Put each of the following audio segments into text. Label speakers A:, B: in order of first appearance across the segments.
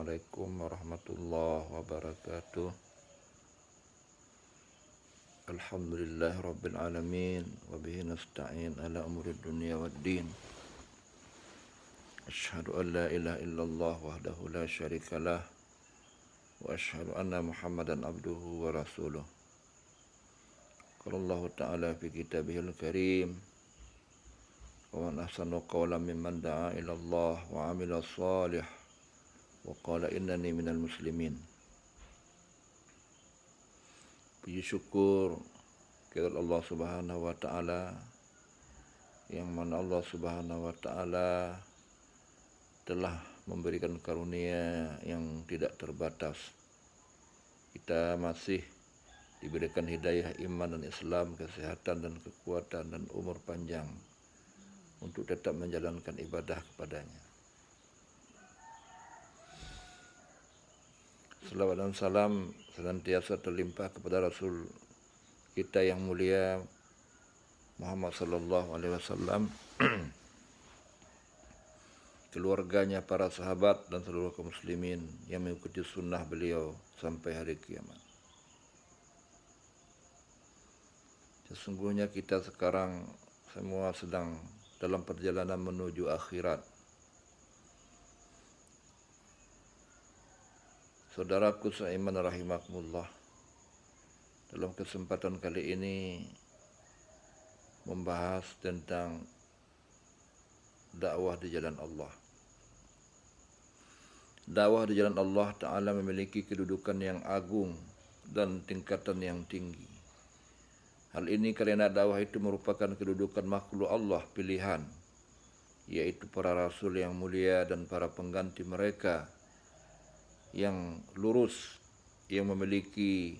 A: Assalamualaikum warahmatullahi wabarakatuh. Alhamdulillah rabbil alamin wa bihi nasta'in ala umuri dunya waddin. Asyhadu an la ilaha illallah wahdahu la syarikalah wa asyhadu anna Muhammadan abduhu wa rasuluh. Qala Allah ta'ala fi kitabihil karim wa man ahsanu qawlan mimman da'a ila Allah wa 'amila shalih wa qala innani minal muslimin. Puji syukur kepada Allah Subhanahu wa taala, yang mana Allah Subhanahu wa taala telah memberikan karunia yang tidak terbatas. Kita masih diberikan hidayah iman dan Islam, kesehatan dan kekuatan dan umur panjang untuk tetap menjalankan ibadah kepadanya. Selawat dan salam senantiasa terlimpah kepada Rasul kita yang mulia Muhammad sallallahu alaihi wasallam, keluarganya, para sahabat dan seluruh kaum muslimin yang mengikuti sunnah beliau sampai hari kiamat. Sesungguhnya kita sekarang semua sedang dalam perjalanan menuju akhirat. Saudaraku seiman rahimakumullah, dalam kesempatan kali ini membahas tentang dakwah di jalan Allah. Dakwah di jalan Allah Ta'ala memiliki kedudukan yang agung dan tingkatan yang tinggi. Hal ini karena dakwah itu merupakan kedudukan makhluk Allah pilihan, yaitu para rasul yang mulia dan para pengganti mereka yang lurus, yang memiliki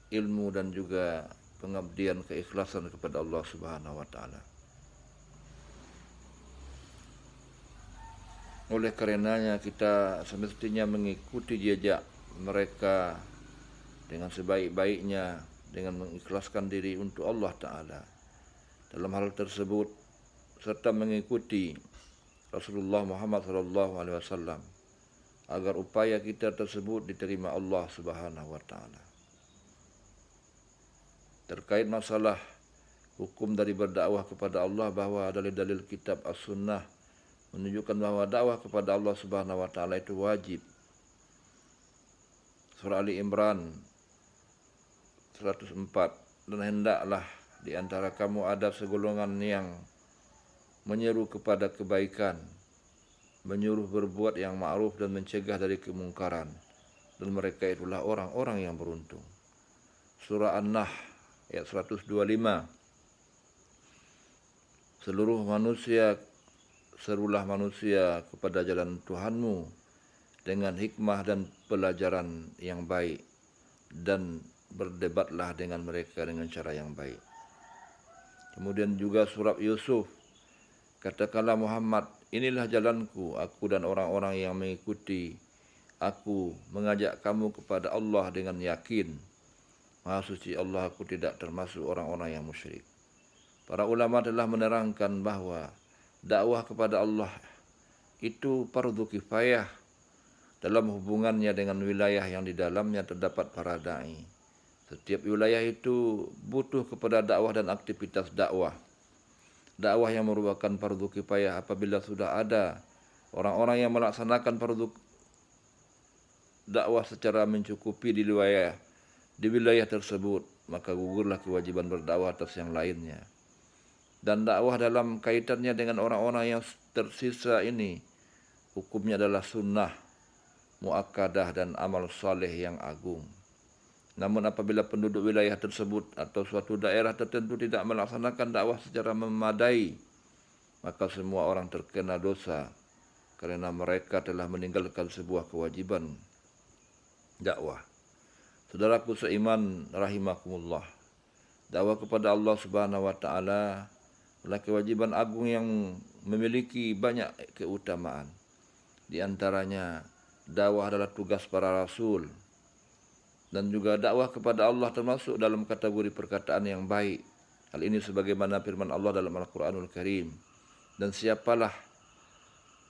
A: ilmu dan juga pengabdian keikhlasan kepada Allah Subhanahu wa taala. Oleh karenanya kita semestinya mengikuti jejak mereka dengan sebaik-baiknya, dengan mengikhlaskan diri untuk Allah Ta'ala dalam hal tersebut, serta mengikuti Rasulullah Muhammad SAW agar upaya kita tersebut diterima Allah Subhanahu wa taala. Terkait masalah hukum dari berdakwah kepada Allah, bahwa dalil-dalil kitab as-sunnah menunjukkan bahwa dakwah kepada Allah Subhanahu wa taala itu wajib. Surah Ali Imran 104, dan hendaklah di antara kamu ada segolongan yang menyeru kepada kebaikan, menyuruh berbuat yang ma'ruf dan mencegah dari kemungkaran, dan mereka itulah orang-orang yang beruntung. Surah An-Nahl ayat 125. Serulah manusia kepada jalan Tuhanmu dengan hikmah dan pelajaran yang baik, dan berdebatlah dengan mereka dengan cara yang baik. Kemudian juga surah Yusuf, katakanlah Muhammad, inilah jalanku, aku dan orang-orang yang mengikuti aku mengajak kamu kepada Allah dengan yakin. Maha suci Allah, aku tidak termasuk orang-orang yang musyrik. Para ulama telah menerangkan bahwa dakwah kepada Allah itu fardu kifayah dalam hubungannya dengan wilayah yang di dalamnya terdapat para da'i. Setiap wilayah itu butuh kepada dakwah dan aktivitas dakwah. Dakwah yang merupakan fardu kifayah apabila sudah ada orang-orang yang melaksanakan fardu dakwah secara mencukupi di wilayah tersebut, maka gugurlah kewajiban berdakwah atas yang lainnya. Dan dakwah dalam kaitannya dengan orang-orang yang tersisa ini, hukumnya adalah sunnah, muakkadah dan amal saleh yang agung. Namun apabila penduduk wilayah tersebut atau suatu daerah tertentu tidak melaksanakan dakwah secara memadai, maka semua orang terkena dosa karena mereka telah meninggalkan sebuah kewajiban dakwah. Saudaraku seiman rahimakumullah, dakwah kepada Allah Subhanahu wa taala adalah kewajiban agung yang memiliki banyak keutamaan. Di antaranya dakwah adalah tugas para rasul, dan juga dakwah kepada Allah termasuk dalam kategori perkataan yang baik. Hal ini sebagaimana firman Allah dalam Al-Quranul Karim, dan siapalah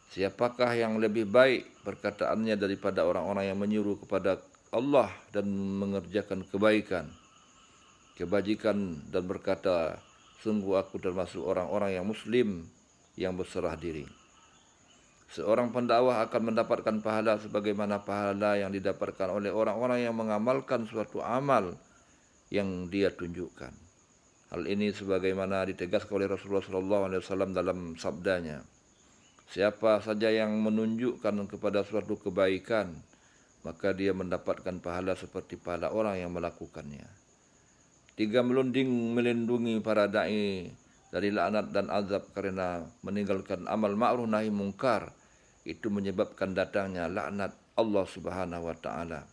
A: Siapakah yang lebih baik perkataannya daripada orang-orang yang menyuruh kepada Allah dan mengerjakan kebaikan, kebajikan dan berkata, sungguh aku termasuk orang-orang yang muslim yang berserah diri. Seorang pendakwah akan mendapatkan pahala sebagaimana pahala yang didapatkan oleh orang-orang yang mengamalkan suatu amal yang dia tunjukkan. Hal ini sebagaimana ditegaskan oleh Rasulullah SAW dalam sabdanya, siapa saja yang menunjukkan kepada suatu kebaikan, maka dia mendapatkan pahala seperti pahala orang yang melakukannya. 3 melindungi para da'i dari laknat dan azab karena meninggalkan amal ma'ruf nahi mungkar, itu menyebabkan datangnya laknat Allah Subhanahu wa taala.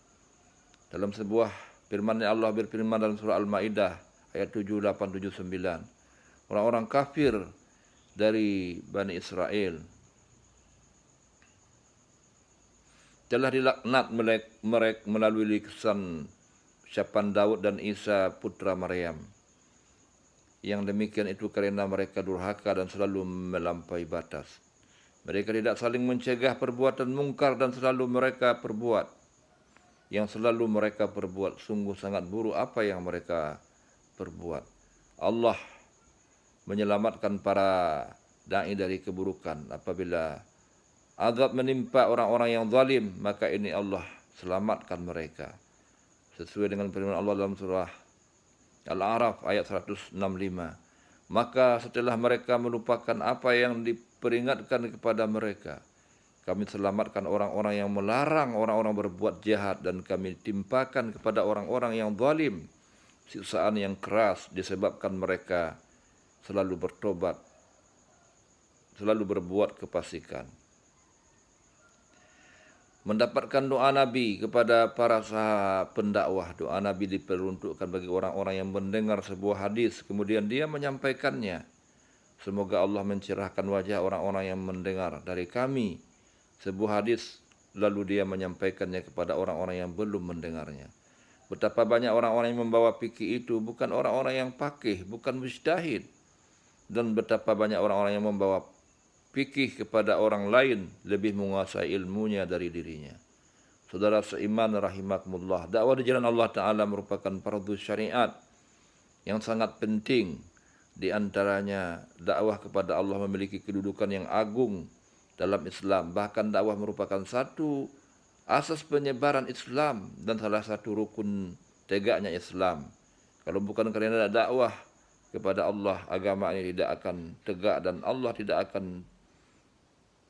A: Dalam sebuah firman Allah berfirman dalam surah Al-Maidah ayat 7, 8, 7, 9. Orang-orang kafir dari Bani Israel telah dilaknat mereka melalui lisan ucapan Daud dan Isa putra Maryam. Yang demikian itu karena mereka durhaka dan selalu melampaui batas. Mereka tidak saling mencegah perbuatan mungkar dan selalu mereka perbuat. Yang selalu mereka perbuat sungguh sangat buruk apa yang mereka perbuat. Allah menyelamatkan para da'i dari keburukan. Apabila azab menimpa orang-orang yang zalim, maka ini Allah selamatkan mereka. Sesuai dengan firman Allah dalam surah Al-A'raf ayat 165. Maka setelah mereka melupakan apa yang diperingatkan kepada mereka, kami selamatkan orang-orang yang melarang orang-orang berbuat jahat dan kami timpakan kepada orang-orang yang zalim siksaan yang keras disebabkan mereka selalu bertobat, selalu berbuat kefasikan. Mendapatkan doa Nabi kepada para sahabat pendakwah. Doa Nabi diperuntukkan bagi orang-orang yang mendengar sebuah hadis, kemudian dia menyampaikannya. Semoga Allah mencerahkan wajah orang-orang yang mendengar dari kami sebuah hadis, lalu dia menyampaikannya kepada orang-orang yang belum mendengarnya. Betapa banyak orang-orang yang membawa fikih itu bukan orang-orang yang faqih, bukan mujtahid. Dan betapa banyak orang-orang yang membawa fikih kepada orang lain lebih menguasai ilmunya dari dirinya. Saudara seiman rahimakumullah, dakwah di jalan Allah Ta'ala merupakan fardu syariat yang sangat penting. Di antaranya dakwah kepada Allah memiliki kedudukan yang agung dalam Islam. Bahkan dakwah merupakan satu asas penyebaran Islam dan salah satu rukun tegaknya Islam. Kalau bukan kerana dakwah kepada Allah, agama ini tidak akan tegak dan Allah tidak akan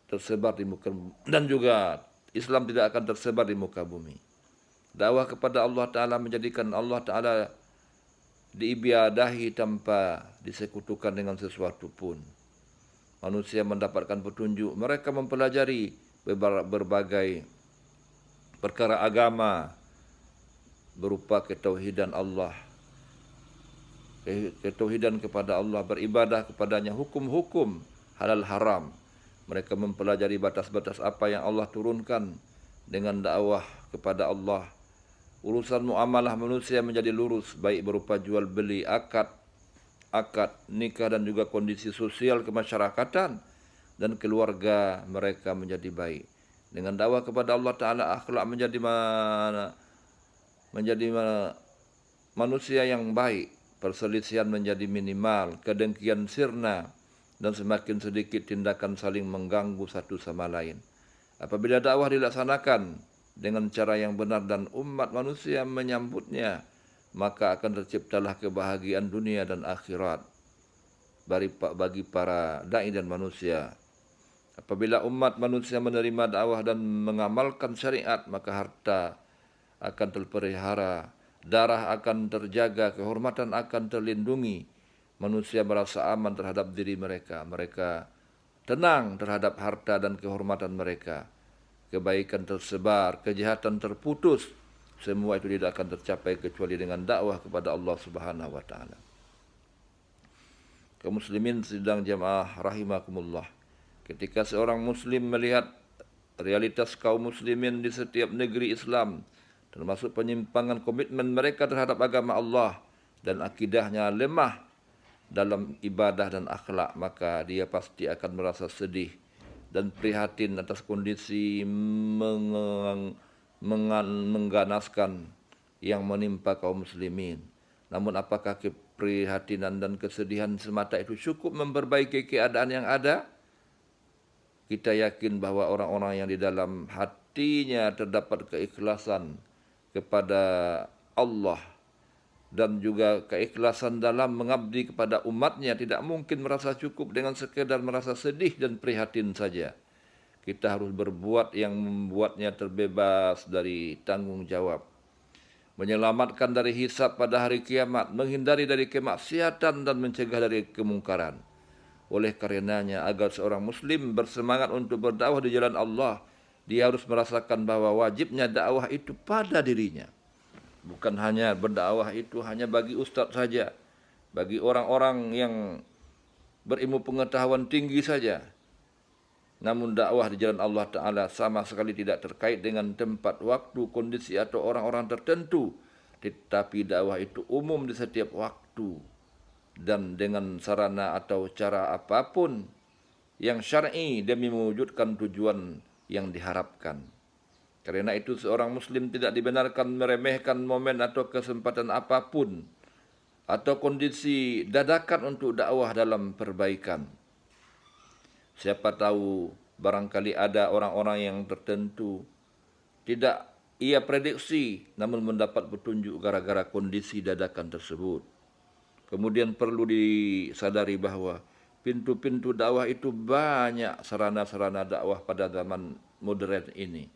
A: tersebar di muka dan juga Islam tidak akan tersebar di muka bumi. Dakwah kepada Allah Ta'ala menjadikan Allah Ta'ala diibadahi tanpa disekutukan dengan sesuatu pun. Manusia mendapatkan petunjuk, mereka mempelajari berbagai perkara agama berupa ketauhidan Allah, ketauhidan kepada Allah, beribadah kepadanya, hukum-hukum halal haram. Mereka mempelajari batas-batas apa yang Allah turunkan dengan dakwah kepada Allah. Urusan muamalah manusia menjadi lurus, baik berupa jual beli, akad, nikah dan juga kondisi sosial kemasyarakatan dan keluarga mereka menjadi baik. Dengan dakwah kepada Allah Ta'ala, akhlak menjadi manusia yang baik, perselisihan menjadi minimal, kedengkian sirna, dan semakin sedikit tindakan saling mengganggu satu sama lain. Apabila dakwah dilaksanakan dengan cara yang benar dan umat manusia menyambutnya, maka akan terciptalah kebahagiaan dunia dan akhirat bagi para da'i dan manusia. Apabila umat manusia menerima dakwah dan mengamalkan syariat, maka harta akan terpelihara, darah akan terjaga, kehormatan akan terlindungi. Manusia merasa aman terhadap diri mereka. Mereka tenang terhadap harta dan kehormatan mereka. Kebaikan tersebar, kejahatan terputus. Semua itu tidak akan tercapai kecuali dengan dakwah kepada Allah Subhanahu wa taala. Kaum muslimin sidang jamaah rahimakumullah. Ketika seorang muslim melihat realitas kaum muslimin di setiap negeri Islam, termasuk penyimpangan komitmen mereka terhadap agama Allah dan akidahnya lemah dalam ibadah dan akhlak, maka dia pasti akan merasa sedih dan prihatin atas kondisi mengganaskan yang menimpa kaum muslimin. Namun apakah keprihatinan dan kesedihan semata itu cukup memperbaiki keadaan yang ada? Kita yakin bahwa orang-orang yang di dalam hatinya terdapat keikhlasan kepada Allah dan juga keikhlasan dalam mengabdi kepada umatnya tidak mungkin merasa cukup dengan sekedar merasa sedih dan prihatin saja. Kita harus berbuat yang membuatnya terbebas dari tanggung jawab, menyelamatkan dari hisab pada hari kiamat, menghindari dari kemaksiatan dan mencegah dari kemungkaran. Oleh karenanya, agar seorang muslim bersemangat untuk berdakwah di jalan Allah, dia harus merasakan bahwa wajibnya dakwah itu pada dirinya. Bukan hanya berdakwah itu hanya bagi ustaz saja, bagi orang-orang yang berilmu pengetahuan tinggi saja. Namun dakwah di jalan Allah Ta'ala sama sekali tidak terkait dengan tempat, waktu, kondisi atau orang-orang tertentu. Tetapi dakwah itu umum di setiap waktu dan dengan sarana atau cara apapun yang syar'i demi mewujudkan tujuan yang diharapkan. Karena itu seorang muslim tidak dibenarkan meremehkan momen atau kesempatan apapun atau kondisi dadakan untuk dakwah dalam perbaikan. Siapa tahu barangkali ada orang-orang yang tertentu tidak ia prediksi namun mendapat petunjuk gara-gara kondisi dadakan tersebut. Kemudian perlu disadari bahwa pintu-pintu dakwah itu banyak, sarana-sarana dakwah pada zaman modern ini.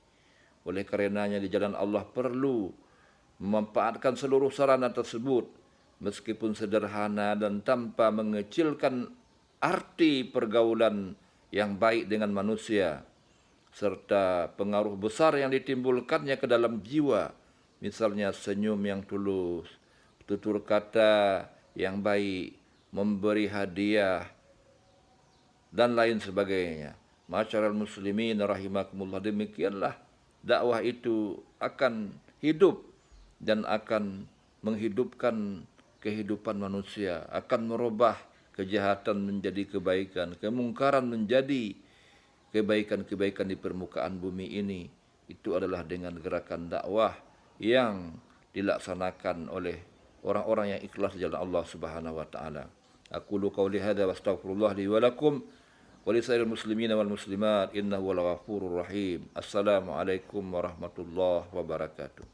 A: Oleh karenanya di jalan Allah perlu memanfaatkan seluruh sarana tersebut meskipun sederhana dan tanpa mengecilkan arti pergaulan yang baik dengan manusia serta pengaruh besar yang ditimbulkannya ke dalam jiwa, misalnya senyum yang tulus, tutur kata yang baik, memberi hadiah dan lain sebagainya. Masyarul muslimin rahimakumullah, demikianlah dakwah itu akan hidup dan akan menghidupkan kehidupan manusia, akan merubah kejahatan menjadi kebaikan, kemungkaran menjadi kebaikan-kebaikan di permukaan bumi ini. Itu adalah dengan gerakan dakwah yang dilaksanakan oleh orang-orang yang ikhlas di jalan Allah Subhanahu wa taala. Aqulu qauli hadza wa astaghfirullah li wa lakum wa li sairil muslimin wal muslimat innahu wal ghafurur rahim. Assalamualaikum warahmatullahi wabarakatuh.